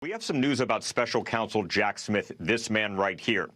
We have some news about special counsel Jack Smith, this man right here.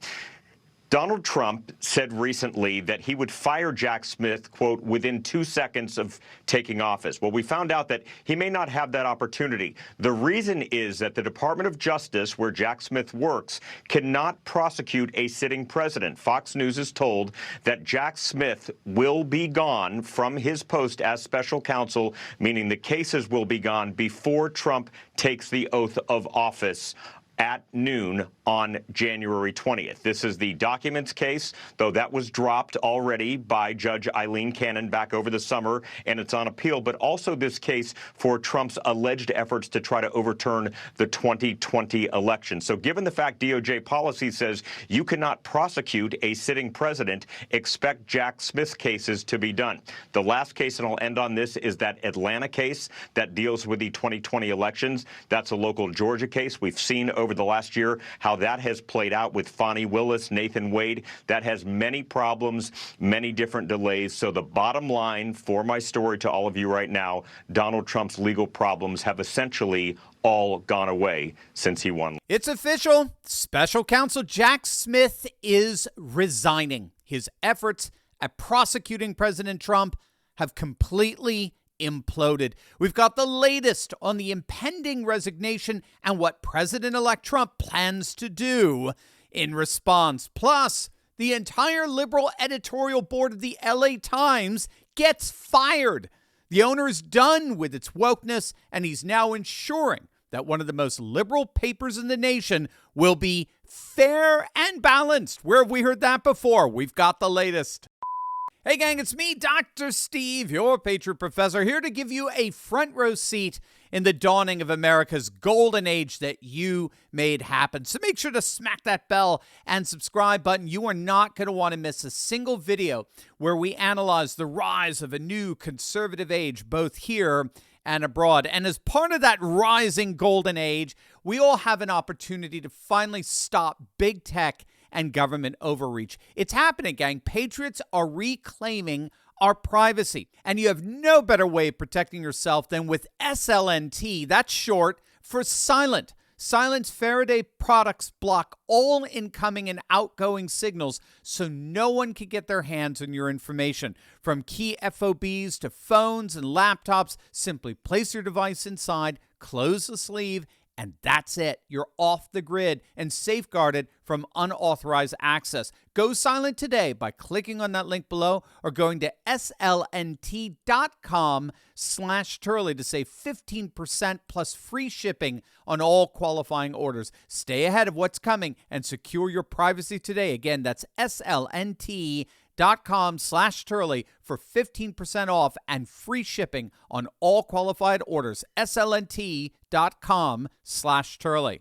Donald Trump said recently that he would fire Jack Smith, quote, within 2 seconds of taking office. Well, we found out that he may not have that opportunity. The reason is that the Department of Justice, where Jack Smith works, cannot prosecute a sitting president. Fox News is told that Jack Smith will be gone from his post as special counsel, meaning the cases will be gone before Trump takes the oath of office at noon on January 20th. This is the documents case, though that was dropped already by Judge Eileen Cannon back over the summer, and it's on appeal, but also this case for Trump's alleged efforts to try to overturn the 2020 election. So given the fact DOJ policy says you cannot prosecute a sitting president, expect Jack Smith's cases to be done. The last case, and I'll end on this, is that Atlanta case that deals with the 2020 elections. That's a local Georgia case. We've seen over the last year how that has played out with Fonnie Willis, Nathan Wade. That has many problems, many different delays. So the bottom line for my story to all of you right now, Donald Trump's legal problems have essentially all gone away since he won. It's official. Special counsel Jack Smith is resigning. His efforts at prosecuting President Trump have completely imploded. We've got the latest on the impending resignation and what President-elect Trump plans to do in response. Plus, the entire liberal editorial board of the LA Times gets fired. The owner is done with its wokeness, and he's now ensuring that one of the most liberal papers in the nation will be fair and balanced. Where have we heard that before? We've got the latest. Hey gang, it's me, Dr. Steve, your Patriot Professor, here to give you a front row seat in the dawning of America's golden age that you made happen. So make sure to smack that bell and subscribe button. You are not going to want to miss a single video where we analyze the rise of a new conservative age, both here and abroad. And as part of that rising golden age, we all have an opportunity to finally stop big tech and government overreach. It's happening, gang. Patriots are reclaiming our privacy. And you have no better way of protecting yourself than with SLNT. That's short for silent. Silent's Faraday products block all incoming and outgoing signals so no one can get their hands on your information. From key FOBs to phones and laptops, simply place your device inside, close the sleeve, and that's it. You're off the grid and safeguarded from unauthorized access. Go silent today by clicking on that link below or going to slnt.com/Turley to save 15% plus free shipping on all qualifying orders. Stay ahead of what's coming and secure your privacy today. Again, that's slnt.com/Turley for 15% off and free shipping on all qualified orders. slnt.com/Turley.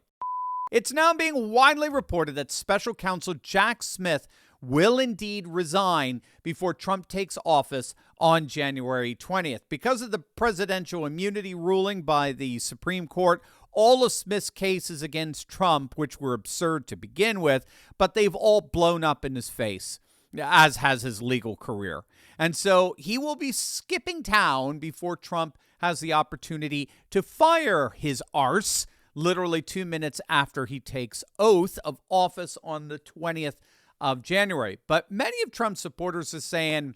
It's now being widely reported that special counsel Jack Smith will indeed resign before Trump takes office on January 20th. Because of the presidential immunity ruling by the Supreme Court, all of Smith's cases against Trump, which were absurd to begin with, but they've all blown up in his face, as has his legal career. And so he will be skipping town before Trump has the opportunity to fire his arse, literally 2 minutes after he takes oath of office on the 20th of January. But many of Trump's supporters are saying,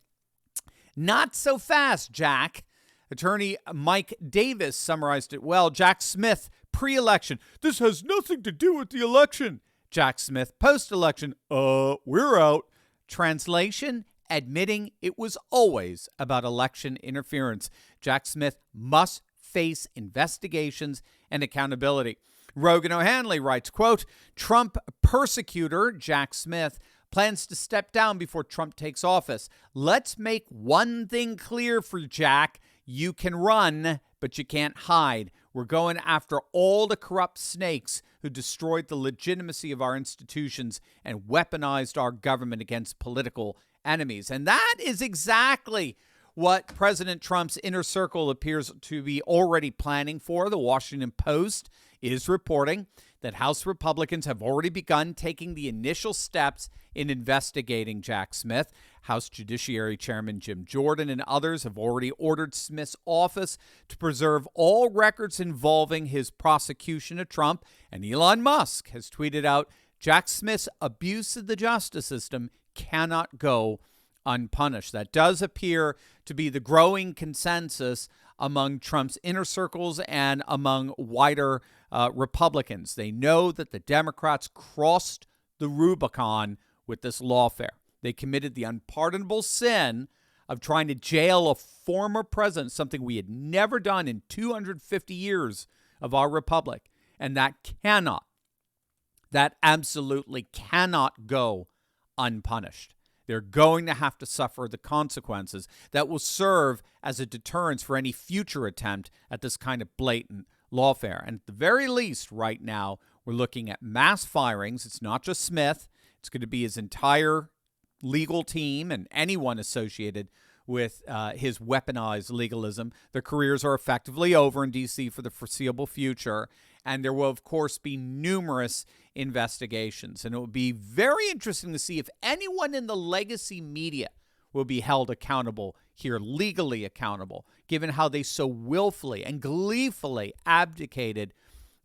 not so fast, Jack. Attorney Mike Davis summarized it well. Jack Smith, pre-election. This has nothing to do with the election. Jack Smith, post-election. We're out. Translation, admitting it was always about election interference. Jack Smith must face investigations and accountability. Rogan O'Hanley writes, quote, Trump persecutor Jack Smith plans to step down before Trump takes office. Let's make one thing clear for Jack. You can run, but you can't hide. We're going after all the corrupt snakes who destroyed the legitimacy of our institutions and weaponized our government against political enemies. And that is exactly what President Trump's inner circle appears to be already planning for. The Washington Post is reporting that House Republicans have already begun taking the initial steps in investigating Jack Smith. House Judiciary Chairman Jim Jordan and others have already ordered Smith's office to preserve all records involving his prosecution of Trump. And Elon Musk has tweeted out, Jack Smith's abuse of the justice system cannot go unpunished. That does appear to be the growing consensus among Trump's inner circles and among wider Republicans. They know that the Democrats crossed the Rubicon with this lawfare. They committed the unpardonable sin of trying to jail a former president, something we had never done in 250 years of our republic. And that absolutely cannot go unpunished. They're going to have to suffer the consequences that will serve as a deterrence for any future attempt at this kind of blatant lawfare. And at the very least, right now, we're looking at mass firings. It's not just Smith. It's going to be his entire legal team and anyone associated with his weaponized legalism. Their careers are effectively over in D.C. for the foreseeable future. And there will, of course, be numerous investigations. And it will be very interesting to see if anyone in the legacy media will be held accountable here, legally accountable, given how they so willfully and gleefully abdicated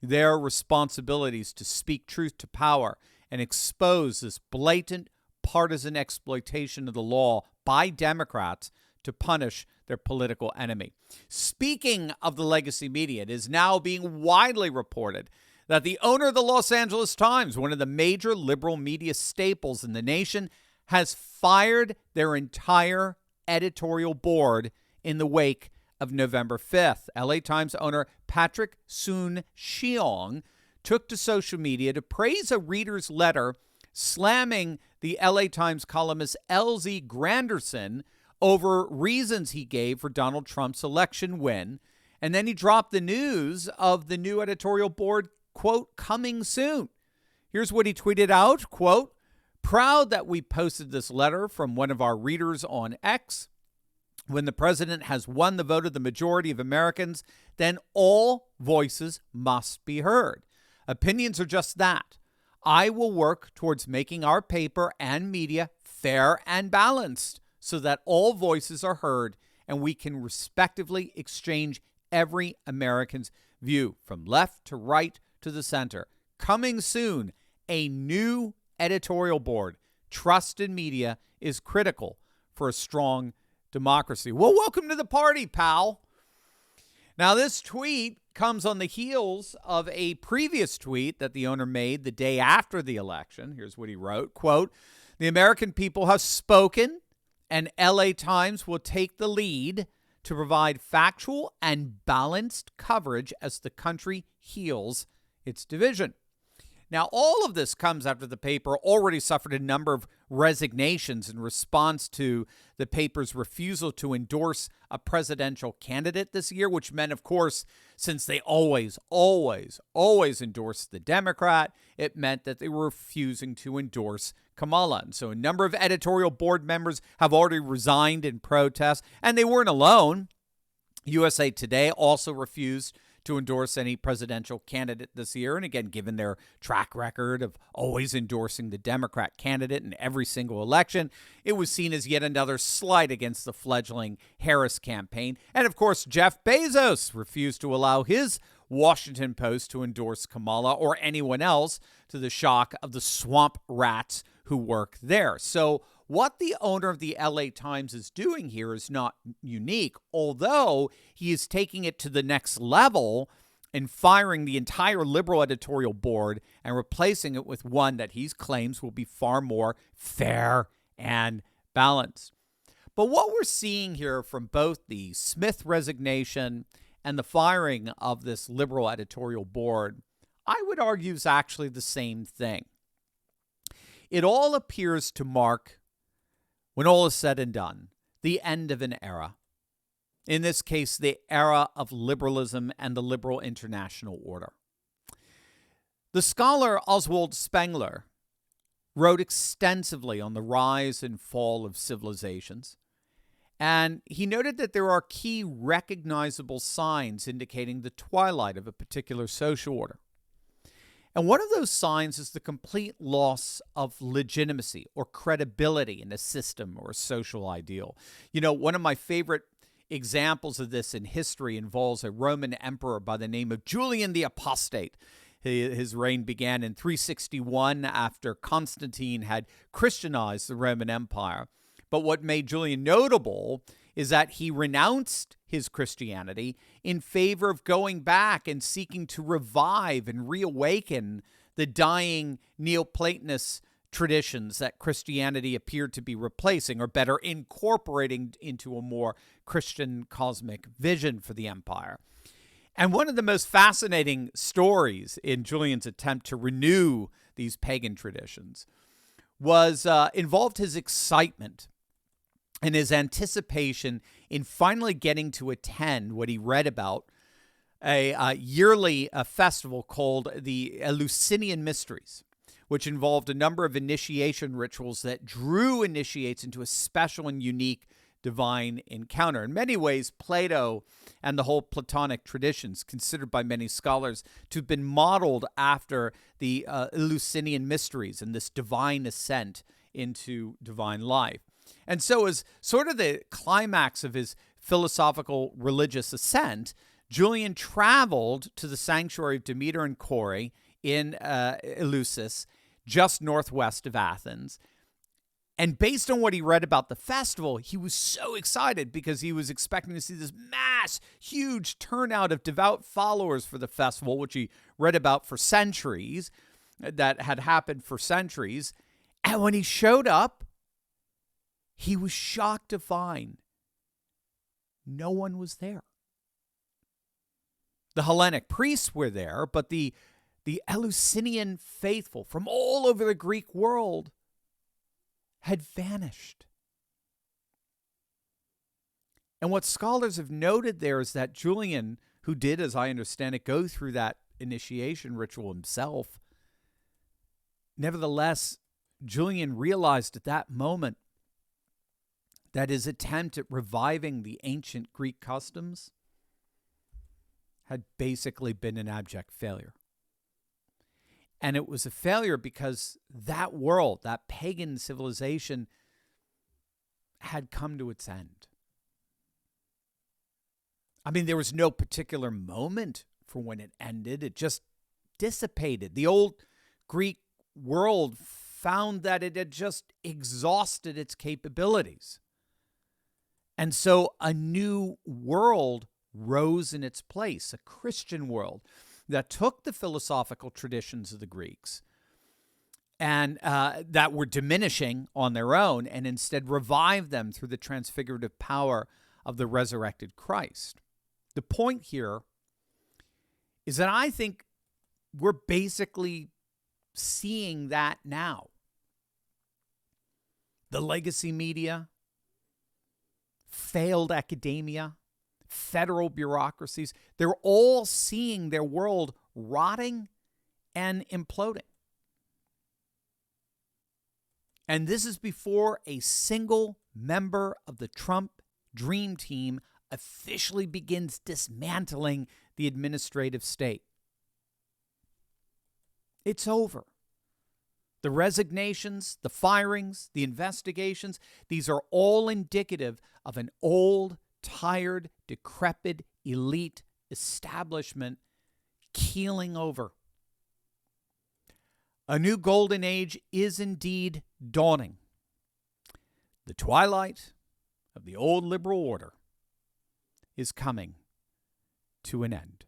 their responsibilities to speak truth to power and expose this blatant partisan exploitation of the law by Democrats to punish their political enemy. Speaking of the legacy media, it is now being widely reported that the owner of the Los Angeles Times, one of the major liberal media staples in the nation, has fired their entire editorial board in the wake of November 5th. LA Times owner Patrick Soon-Shiong took to social media to praise a reader's letter slamming the LA Times columnist L.Z. Granderson over reasons he gave for Donald Trump's election win. And then he dropped the news of the new editorial board, quote, coming soon. Here's what he tweeted out, quote, proud that we posted this letter from one of our readers on X. When the president has won the vote of the majority of Americans, then all voices must be heard. Opinions are just that. I will work towards making our paper and media fair and balanced so that all voices are heard and we can respectively exchange every American's view from left to right to the center. Coming soon, a new editorial board. Trust in media is critical for a strong democracy. Well, welcome to the party, pal. Now, this tweet comes on the heels of a previous tweet that the owner made the day after the election. Here's what he wrote, quote, the American people have spoken and LA Times will take the lead to provide factual and balanced coverage as the country heals its division. Now, all of this comes after the paper already suffered a number of resignations in response to the paper's refusal to endorse a presidential candidate this year, which meant, of course, since they always endorsed the Democrat, it meant that they were refusing to endorse Kamala. And so a number of editorial board members have already resigned in protest, and they weren't alone. USA Today also refused to endorse any presidential candidate this year. And again, given their track record of always endorsing the Democrat candidate in every single election, it was seen as yet another slight against the fledgling Harris campaign. And of course, Jeff Bezos refused to allow his Washington Post to endorse Kamala or anyone else, to the shock of the swamp rats who work there. So what the owner of the LA Times is doing here is not unique, although he is taking it to the next level and firing the entire liberal editorial board and replacing it with one that he claims will be far more fair and balanced. But what we're seeing here from both the Smith resignation and the firing of this liberal editorial board, I would argue is actually the same thing. It all appears to mark, when all is said and done, the end of an era. In this case, the era of liberalism and the liberal international order. The scholar Oswald Spengler wrote extensively on the rise and fall of civilizations, and he noted that there are key recognizable signs indicating the twilight of a particular social order. And one of those signs is the complete loss of legitimacy or credibility in a system or a social ideal. You know, one of my favorite examples of this in history involves a Roman emperor by the name of Julian the Apostate. His reign began in 361 after Constantine had Christianized the Roman Empire. But what made Julian notable is that he renounced his Christianity in favor of going back and seeking to revive and reawaken the dying Neoplatonist traditions that Christianity appeared to be replacing, or better, incorporating into a more Christian cosmic vision for the empire. And one of the most fascinating stories in Julian's attempt to renew these pagan traditions was involved his excitement and his anticipation in finally getting to attend what he read about, a yearly festival called the Eleusinian Mysteries, which involved a number of initiation rituals that drew initiates into a special and unique divine encounter. In many ways, Plato and the whole Platonic traditions, considered by many scholars to have been modeled after the Eleusinian Mysteries and this divine ascent into divine life. And so as sort of the climax of his philosophical religious ascent, Julian traveled to the sanctuary of Demeter and Kore in Eleusis, just northwest of Athens. And based on what he read about the festival, he was so excited because he was expecting to see this huge turnout of devout followers for the festival, which he read about for centuries, that had happened for centuries. And when he showed up, he was shocked to find no one was there. The Hellenic priests were there, but the Eleusinian faithful from all over the Greek world had vanished. And what scholars have noted there is that Julian, who did, as I understand it, go through that initiation ritual himself, nevertheless, Julian realized at that moment that his attempt at reviving the ancient Greek customs had basically been an abject failure. And it was a failure because that world, that pagan civilization, had come to its end. I mean, there was no particular moment for when it ended. It just dissipated. The old Greek world found that it had just exhausted its capabilities. And so a new world rose in its place, a Christian world that took the philosophical traditions of the Greeks and that were diminishing on their own, and instead revived them through the transfigurative power of the resurrected Christ. The point here is that I think we're basically seeing that now. The legacy media, failed academia, federal bureaucracies, they're all seeing their world rotting and imploding. And this is before a single member of the Trump Dream Team officially begins dismantling the administrative state. It's over. The resignations, the firings, the investigations, these are all indicative of an old, tired, decrepit, elite establishment keeling over. A new golden age is indeed dawning. The twilight of the old liberal order is coming to an end.